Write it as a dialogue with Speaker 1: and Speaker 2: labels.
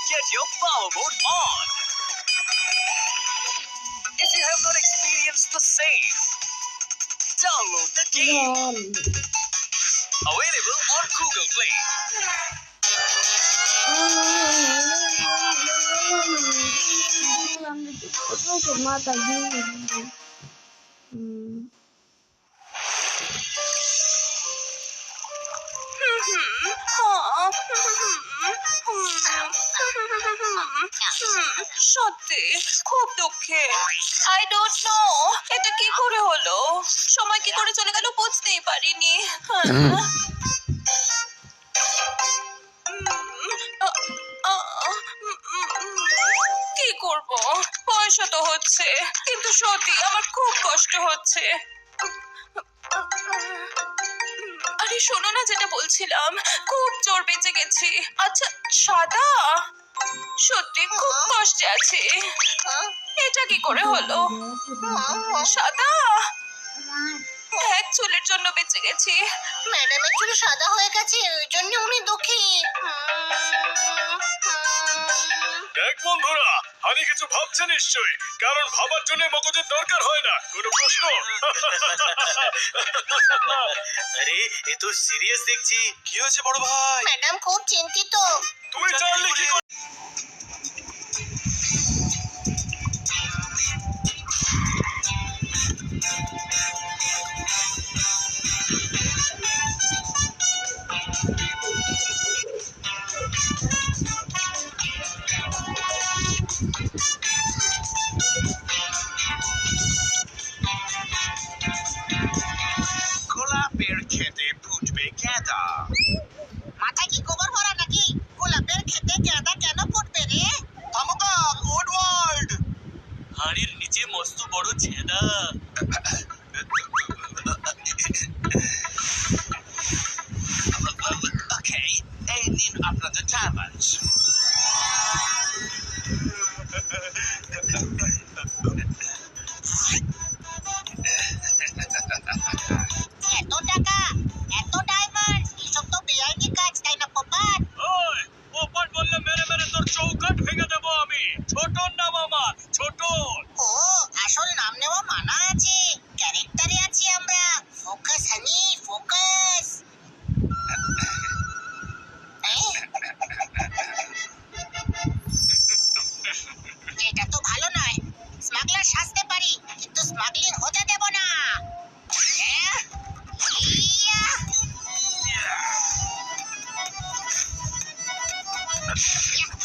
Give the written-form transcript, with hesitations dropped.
Speaker 1: get your power mode on. If you have not experienced the same, download the game. Available on Google Play.
Speaker 2: সত্যি খুব দুঃখের। I don't know এটা কি করে হলো, সময় কি করে চলে গেল বুঝতেই পারিনি। কি করব, বয়স তো হচ্ছে, কিন্তু সত্যি আমার খুব কষ্ট হচ্ছে। আরে শোনো না, যেটা বলছিলাম, খুব জোর বেঁচে গেছি। আচ্ছা সাদা, সত্যি খুব কষ্টে আছে। এটা কি করে হলো? সাদা এক চুলের জন্য বেঁচে গেছি।
Speaker 3: ম্যাডামের চুল সাদা হয়ে গেছে, ওই জন্য উনি দুঃখী।
Speaker 4: দেখ বন্ধুরা, হানি কিছু ভাবছে নিশ্চয়ই, কারণ ভাবার জন্য মগজের দরকার হয় না। কোনো প্রশ্ন?
Speaker 1: আরে এ তো সিরিয়াস দেখছি। কি হয়েছে বড় ভাই?
Speaker 3: ম্যাডাম খুব চিন্তিত।
Speaker 4: তুই জানলি কি করে?
Speaker 1: গোলাপের খেতে ফুটবে গেঁদা।
Speaker 3: মাথায় কি গোবর ভরা নাকি? গোলাপের খেতে গাঁদা কেন ফুটবে রে?
Speaker 1: আমকা কোড ওয়ার্ড। হাড়ির নিচে মস্ত বড় ছেদা। ওকে, এই নিন আপনাদের চামচ।
Speaker 3: এত টাকা, এত ডায়মন্ড, এসব তো বেআইনি কাজ, তাই না পোপাট?
Speaker 4: ওই পোপট বললে মেরে মেরে তোর চৌকাঠ ভেঙে দেবো আমি। ছোট নাম আমার, ছোট।